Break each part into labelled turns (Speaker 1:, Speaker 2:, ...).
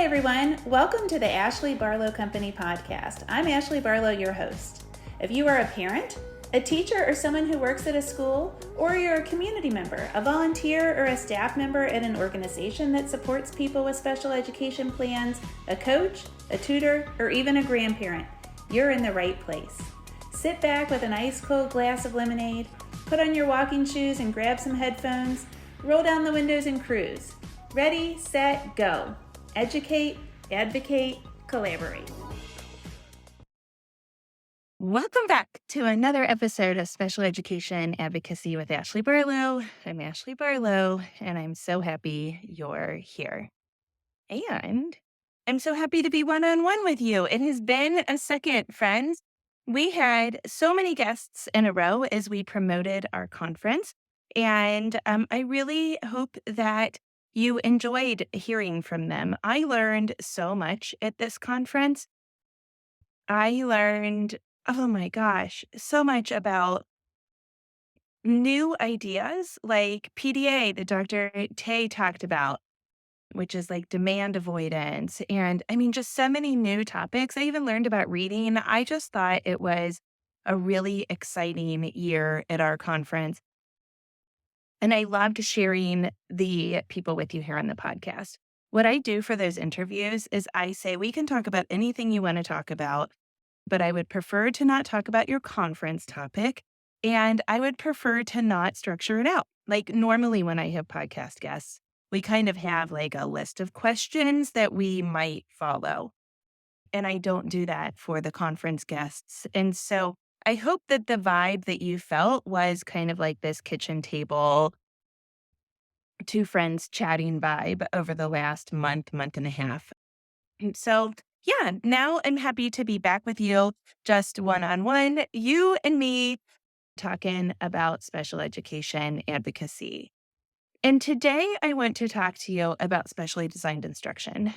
Speaker 1: Hi, everyone. Welcome to the Ashley Barlow Company podcast. I'm Ashley Barlow, your host. If you are a parent, a teacher, or someone who works at a school, or you're a community member, a volunteer, or a staff member at an organization that supports people with special education plans, a coach, a tutor, or even a grandparent, you're in the right place. Sit back with an ice-cold glass of lemonade, put on your walking shoes and grab some headphones, roll down the windows and cruise. Ready, set, go. Educate, advocate, collaborate.
Speaker 2: Welcome back to another episode of Special Education Advocacy with Ashley Barlow. I'm Ashley Barlow, and I'm so happy you're here. And I'm so happy to be one-on-one with you. It has been a second, friends. We had so many guests in a row as we promoted our conference, and I really hope that you enjoyed hearing from them. I learned so much at this conference. I learned, oh my gosh, so much about new ideas like PDA that Dr. Tay talked about, which is like demand avoidance. And I mean, just so many new topics. I even learned about reading. I just thought it was a really exciting year at our conference. And I loved sharing the people with you here on the podcast. What I do for those interviews is I say, we can talk about anything you want to talk about, but I would prefer to not talk about your conference topic. And I would prefer to not structure it out. Like normally when I have podcast guests, we kind of have like a list of questions that we might follow. And I don't do that for the conference guests. And so I hope that the vibe that you felt was kind of like this kitchen table, two friends chatting vibe over the last month and a half. And so, yeah, now I'm happy to be back with you, just one-on-one, you and me talking about special education advocacy. And today I want to talk to you about specially designed instruction.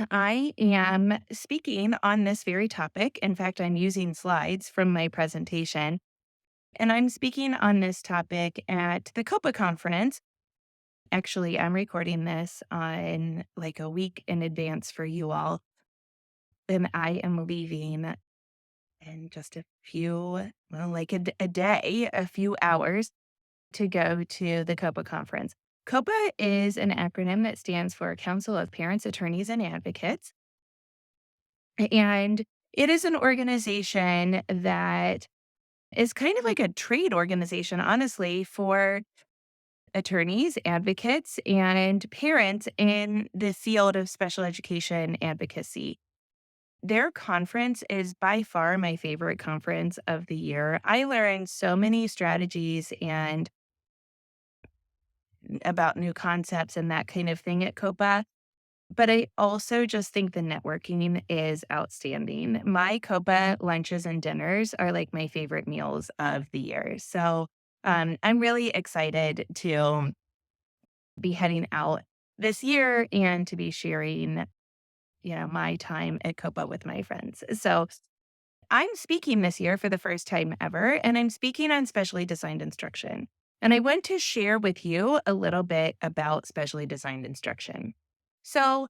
Speaker 2: I am speaking on this very topic. In fact, I'm using slides from my presentation, and I'm speaking on this topic at the COPAA conference. Actually, I'm recording this on like a week in advance for you all. And I am leaving in just a few, a day, a few hours to go to the COPAA conference. COPAA is an acronym that stands for Council of Parents, Attorneys, and Advocates. And it is an organization that is kind of like a trade organization, honestly, for attorneys, advocates, and parents in the field of special education advocacy. Their conference is by far my favorite conference of the year. I learned so many strategies and about new concepts and that kind of thing at COPAA. But I also just think the networking is outstanding. My COPAA lunches and dinners are like my favorite meals of the year. So I'm really excited to be heading out this year and to be sharing, my time at COPAA with my friends. So I'm speaking this year for the first time ever, and I'm speaking on specially designed instruction. And I want to share with you a little bit about specially designed instruction. So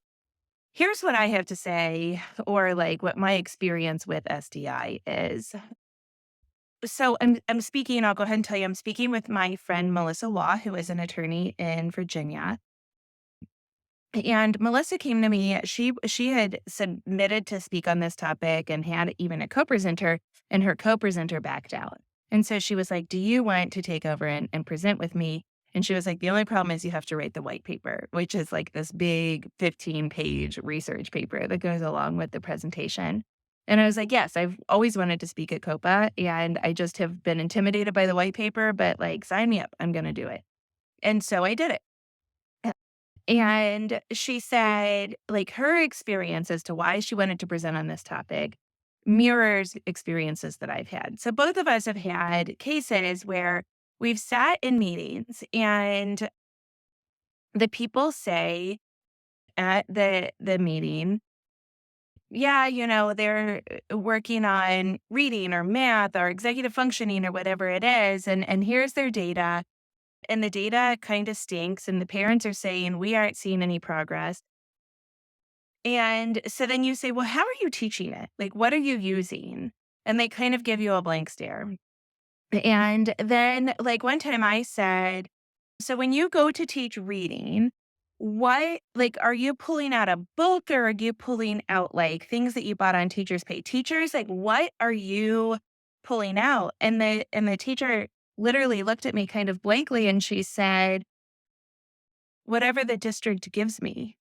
Speaker 2: here's what I have to say, or like what my experience with SDI is. So I'm speaking, I'll go ahead and tell you, I'm speaking with my friend Melissa Waugh, who is an attorney in Virginia. And Melissa came to me, she had submitted to speak on this topic and had even a co-presenter, and her co-presenter backed out. And so she was like, do you want to take over and present with me? And she was like, the only problem is you have to write the white paper, which is like this big 15-page research paper that goes along with the presentation. And I was like, yes, I've always wanted to speak at COPAA, and I just have been intimidated by the white paper, but like, sign me up, I'm going to do it. And so I did it. And she said, like, her experience as to why she wanted to present on this topic mirrors experiences that I've had. So both of us have had cases where we've sat in meetings and the people say at the meeting, yeah, they're working on reading or math or executive functioning or whatever it is. And here's their data. And the data kind of stinks. And the parents are saying, we aren't seeing any progress. And so then you say, well, how are you teaching it? Like, what are you using? And they kind of give you a blank stare. And then, like, one time I said, so when you go to teach reading, what, like, are you pulling out a book or are you pulling out like things that you bought on Teachers Pay Teachers? Like, what are you pulling out? And the teacher literally looked at me kind of blankly and she said, whatever the district gives me.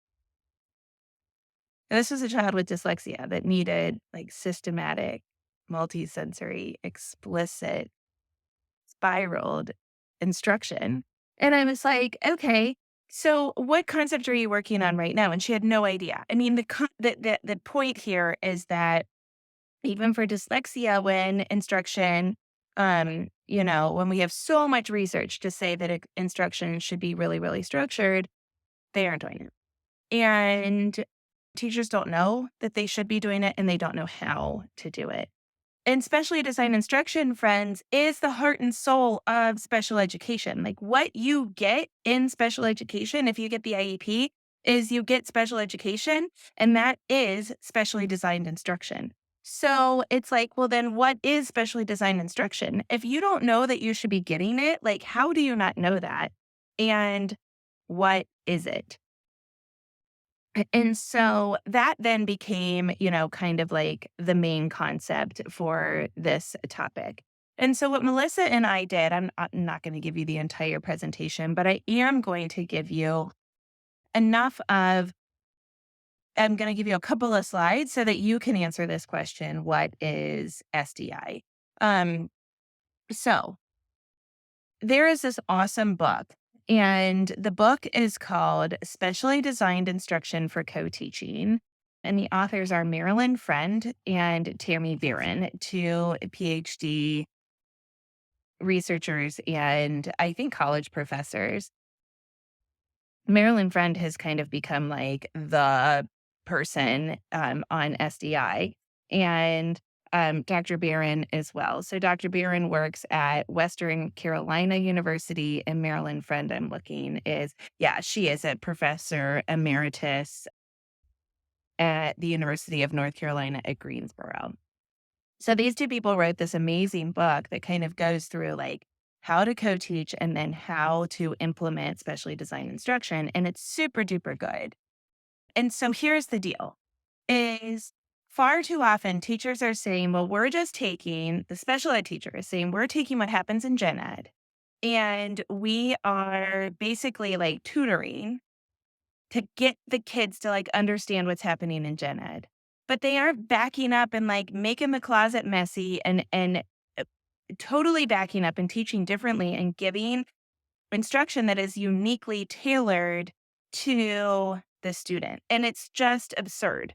Speaker 2: And this was a child with dyslexia that needed like systematic, multisensory, explicit, spiraled instruction. And I was like, okay, so what concept are you working on right now? And she had no idea. I mean, the point here is that even for dyslexia, when instruction, when we have so much research to say that instruction should be really, really structured, they aren't doing it. And teachers don't know that they should be doing it and they don't know how to do it. And specially designed instruction, friends, is the heart and soul of special education. Like what you get in special education, if you get the IEP, is you get special education, and that is specially designed instruction. So it's like, well, then what is specially designed instruction? If you don't know that you should be getting it, like, how do you not know that? And what is it? And so that then became, kind of like the main concept for this topic. And so what Melissa and I did, I'm not going to give you the entire presentation, but I am going to give you enough of, I'm going to give you a couple of slides so that you can answer this question. What is SDI? So there is this awesome book, and the book is called Specially Designed Instruction for Co-Teaching. And the authors are Marilyn Friend and Tammy Barron, two PhD researchers and I think college professors. Marilyn Friend has kind of become like the person on SDI. And Dr. Barron as well. So Dr. Barron works at Western Carolina University, and Marilyn Friend, I'm looking, she is a professor emeritus at the University of North Carolina at Greensboro. So these two people wrote this amazing book that kind of goes through like how to co-teach and then how to implement specially designed instruction. And it's super duper good. And so here's the deal is far too often teachers are saying, well, the special ed teacher is saying, we're taking what happens in gen ed and we are basically like tutoring to get the kids to like understand what's happening in gen ed. But they aren't backing up and like making the closet messy and totally backing up and teaching differently and giving instruction that is uniquely tailored to the student. And it's just absurd.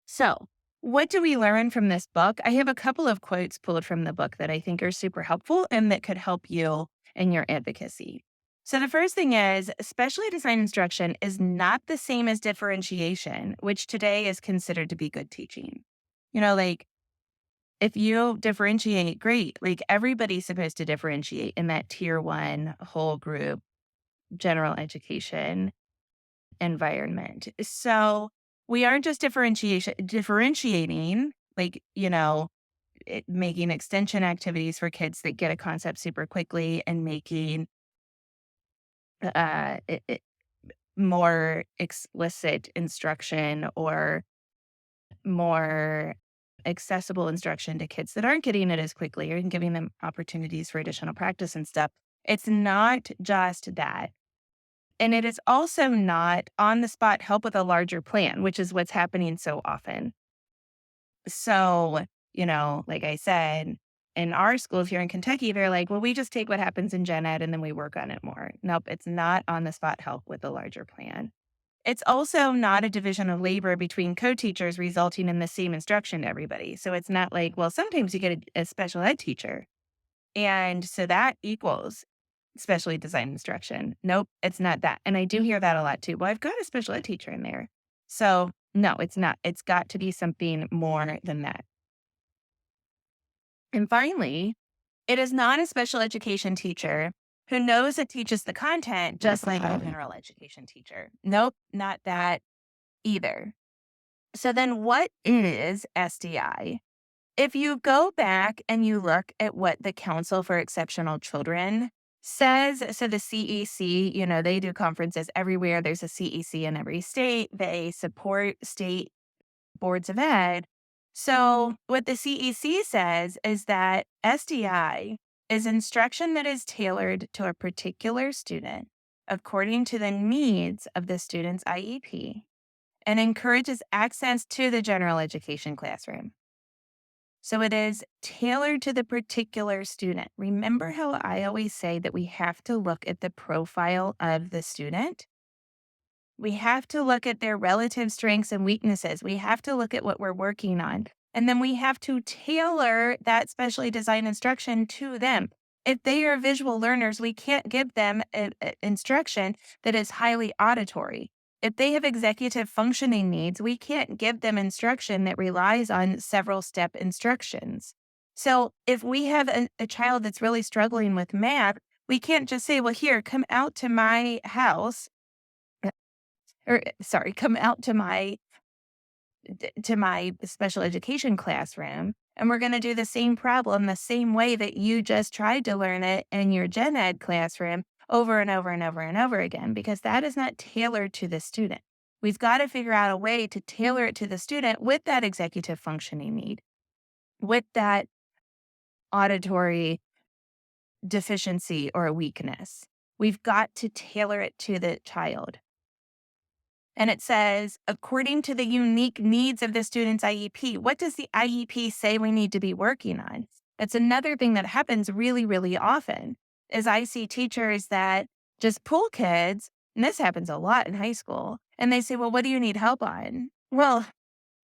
Speaker 2: So, what do we learn from this book? I have a couple of quotes pulled from the book that I think are super helpful and that could help you in your advocacy. So, the first thing is specially designed instruction is not the same as differentiation, which today is considered to be good teaching. Like if you differentiate, great. Like everybody's supposed to differentiate in that tier one whole group general education environment. So we aren't just differentiating, like, making extension activities for kids that get a concept super quickly and making more explicit instruction or more accessible instruction to kids that aren't getting it as quickly or giving them opportunities for additional practice and stuff. It's not just that. And it is also not on the spot help with a larger plan, which is what's happening so often. So, like I said, in our schools here in Kentucky, they're like, well, we just take what happens in gen ed and then we work on it more. Nope, it's not on the spot help with a larger plan. It's also not a division of labor between co-teachers resulting in the same instruction to everybody. So it's not like, well, sometimes you get a special ed teacher. And so that equals specially designed instruction. Nope, it's not that. And I do hear that a lot too. Well, I've got a special ed teacher in there. So no, it's not. It's got to be something more than that. And finally, it is not a special education teacher who knows it teaches the content just like a general education teacher. Nope, not that. either. So then what is SDI? If you go back and you look at what the Counsel for Exceptional Children says, so the CEC, they do conferences everywhere. There's a CEC in every state. They support state boards of ed. So what the CEC says is that SDI is instruction that is tailored to a particular student according to the needs of the student's IEP and encourages access to the general education classroom. So it is tailored to the particular student. Remember how I always say that we have to look at the profile of the student? We have to look at their relative strengths and weaknesses. We have to look at what we're working on. And then we have to tailor that specially designed instruction to them. If they are visual learners, we can't give them instruction that is highly auditory. If they have executive functioning needs, we can't give them instruction that relies on several step instructions. So if we have a child that's really struggling with math, we can't just say, well, here, come out to my house come out to my special education classroom, and we're going to do the same problem the same way that you just tried to learn it in your gen ed classroom over and over and over and over again, because that is not tailored to the student. We've got to figure out a way to tailor it to the student with that executive functioning need, with that auditory deficiency or weakness. We've got to tailor it to the child. And it says, according to the unique needs of the student's IEP. What does the IEP say we need to be working on? That's another thing that happens really, really often is I see teachers that just pull kids, and this happens a lot in high school, and they say, well, what do you need help on? Well,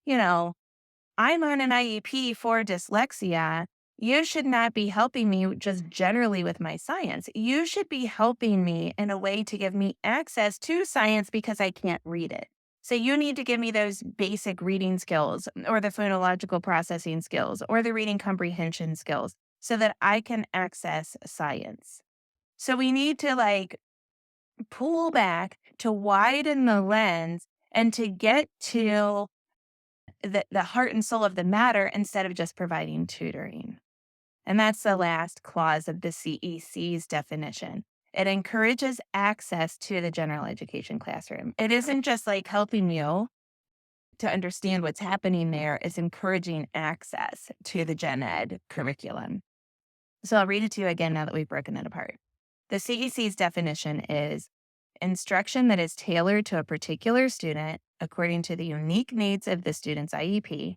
Speaker 2: I'm on an IEP for dyslexia. You should not be helping me just generally with my science. You should be helping me in a way to give me access to science because I can't read it. So you need to give me those basic reading skills or the phonological processing skills or the reading comprehension skills so that I can access science. So we need to pull back to widen the lens and to get to the heart and soul of the matter instead of just providing tutoring. And that's the last clause of the CEC's definition. It encourages access to the general education classroom. It isn't just helping you to understand what's happening there. It's encouraging access to the gen ed curriculum. So I'll read it to you again now that we've broken it apart. The CEC's definition is instruction that is tailored to a particular student according to the unique needs of the student's IEP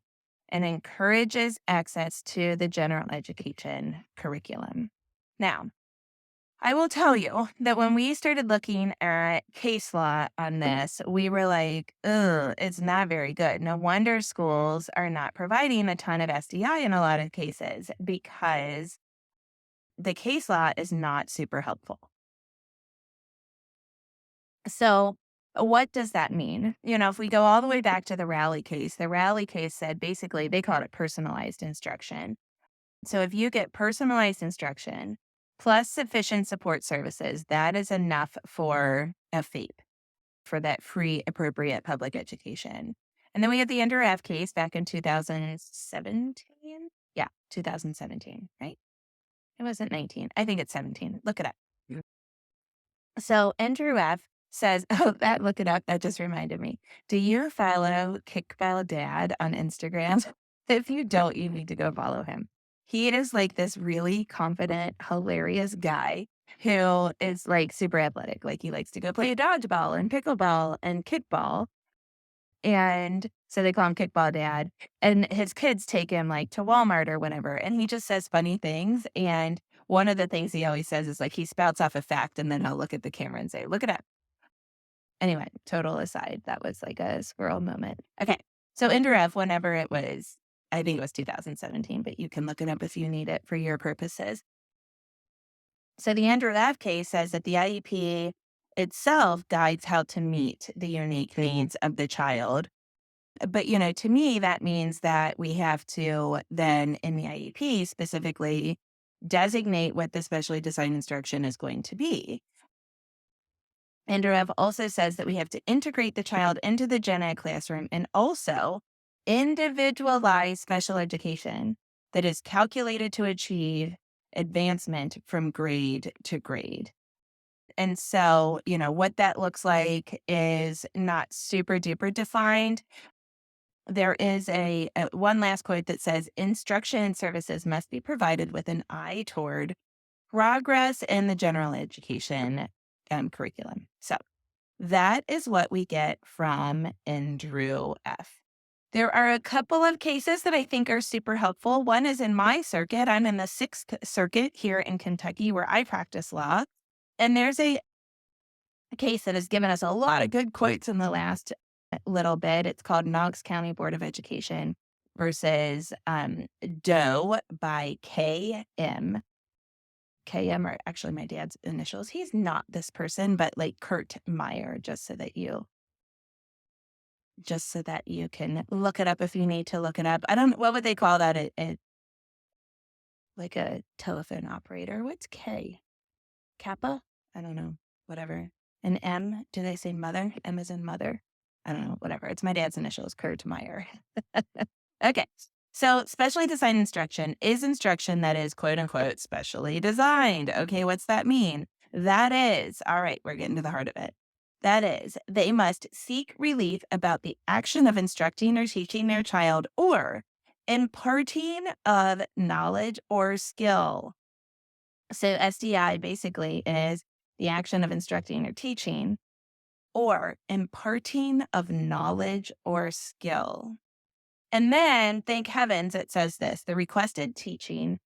Speaker 2: and encourages access to the general education curriculum. Now, I will tell you that when we started looking at case law on this, we were like, ugh, it's not very good. No wonder schools are not providing a ton of SDI in a lot of cases because the case law is not super helpful. So what does that mean? If we go all the way back to the Raleigh case said basically they called it personalized instruction. So if you get personalized instruction plus sufficient support services, that is enough for a FAPE, for that free appropriate public education. And then we had the Under F case back in 2017. Yeah, 2017, right? It wasn't 19. I think it's 17. Look it up. Yeah. So Andrew F says, look it up. That just reminded me. Do you follow Kickball Dad on Instagram? If you don't, you need to go follow him. He is this really confident, hilarious guy who is super athletic. He likes to go play dodgeball and pickleball and kickball. And so they call him Kickball Dad. And his kids take him to Walmart or whatever. And he just says funny things. And one of the things he always says is he spouts off a fact and then he'll look at the camera and say, look it up. Anyway, total aside, that was a squirrel moment. Okay. So Indiref, whenever it was, I think it was 2017, but you can look it up if you need it for your purposes. So the Andrew F case says that the IEP itself guides how to meet the unique needs of the child. But, to me, that means that we have to then in the IEP specifically designate what the specially designed instruction is going to be. Andrew F. also says that we have to integrate the child into the gen ed classroom and also individualize special education that is calculated to achieve advancement from grade to grade. And so, what that looks like is not super duper defined. There is a one last quote that says instruction services must be provided with an eye toward progress in the general education curriculum. So that is what we get from Andrew F. There are a couple of cases that I think are super helpful. One is in my circuit. I'm in the Sixth Circuit here in Kentucky where I practice law. And there's a case that has given us a lot of good quotes in the last little bit. It's called Knox County Board of Education versus Doe by KM. KM are actually my dad's initials. He's not this person, but like Kurt Meyer, just so that you can look it up if you need to look it up. I don't, what would they call that? Like a telephone operator. What's K? Kappa? I don't know. Whatever. An M? Do they say mother? M is in mother? I don't know. Whatever. It's my dad's initials, Kurt Meyer. Okay. So specially designed instruction is instruction that is quote unquote specially designed. Okay. What's that mean? That is, all right, we're getting to the heart of it. That is, they must seek relief about the action of instructing or teaching their child or imparting of knowledge or skill. So SDI basically is the action of instructing or teaching or imparting of knowledge or skill. And then, thank heavens, it says this, the requested teaching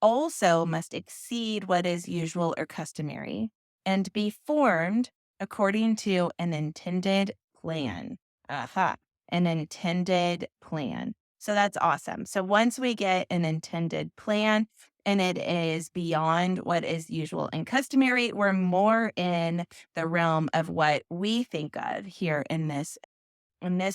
Speaker 2: also must exceed what is usual or customary and be formed according to an intended plan. An intended plan. So that's awesome. So once we get an intended plan and it is beyond what is usual and customary, we're more in the realm of what we think of here in this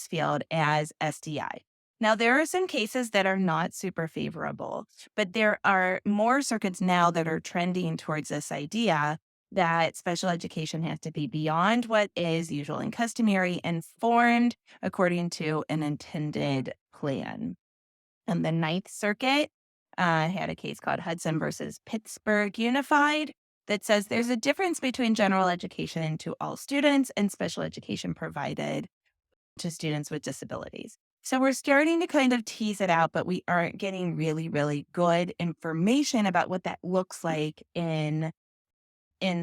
Speaker 2: field as SDI. Now, there are some cases that are not super favorable, but there are more circuits now that are trending towards this idea that special education has to be beyond what is usual and customary and formed according to an intended plan. And the Ninth Circuit had a case called Hudson versus Pittsburgh Unified that says there's a difference between general education to all students and special education provided to students with disabilities. So we're starting to kind of tease it out, but we aren't getting really, really good information about what that looks like in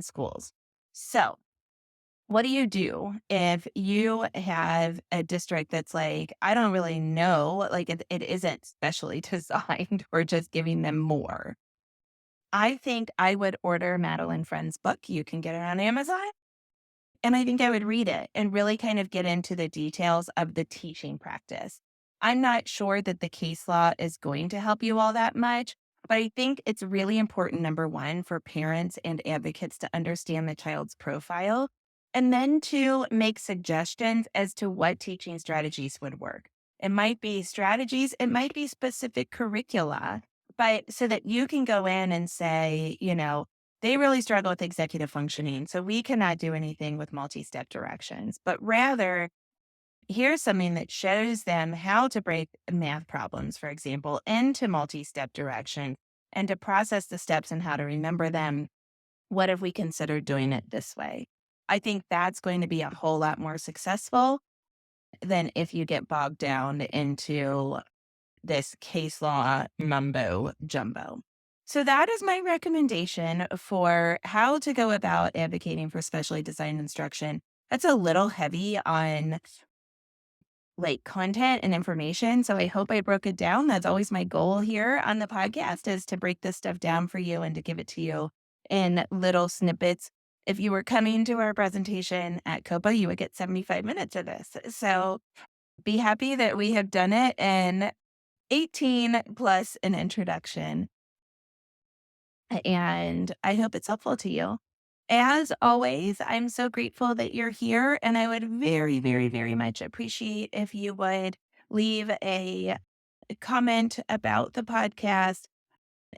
Speaker 2: schools. So what do you do if you have a district that's like, I don't really know, like it isn't specially designed, we're just giving them more? I think I would order Madeline Friend's book. You can get it on Amazon. And I think I would read it and really kind of get into the details of the teaching practice. I'm not sure that the case law is going to help you all that much, but I think it's really important, number one, for parents and advocates to understand the child's profile and then to make suggestions as to what teaching strategies would work. It might be strategies, it might be specific curricula, but so that you can go in and say, they really struggle with executive functioning, so we cannot do anything with multi-step directions. But rather, here's something that shows them how to break math problems, for example, into multi-step direction and to process the steps and how to remember them. What if we consider doing it this way? I think that's going to be a whole lot more successful than if you get bogged down into this case law mumbo jumbo. So that is my recommendation for how to go about advocating for specially designed instruction. That's a little heavy on like content and information. So I hope I broke it down. That's always my goal here on the podcast, is to break this stuff down for you and to give it to you in little snippets. If you were coming to our presentation at COPAA, you would get 75 minutes of this. So be happy that we have done it in 18 plus an introduction. And I hope it's helpful to you. As always, I'm so grateful that you're here, and I would very, very, very much appreciate if you would leave a comment about the podcast,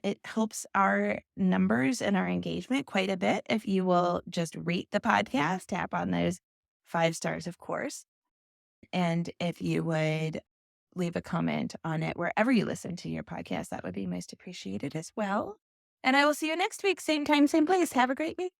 Speaker 2: It helps our numbers and our engagement quite a bit if you will just rate the podcast, tap on those 5 stars, of course. And if you would leave a comment on it wherever you listen to your podcast, that would be most appreciated as well. And I will see you next week, same time, same place. Have a great week.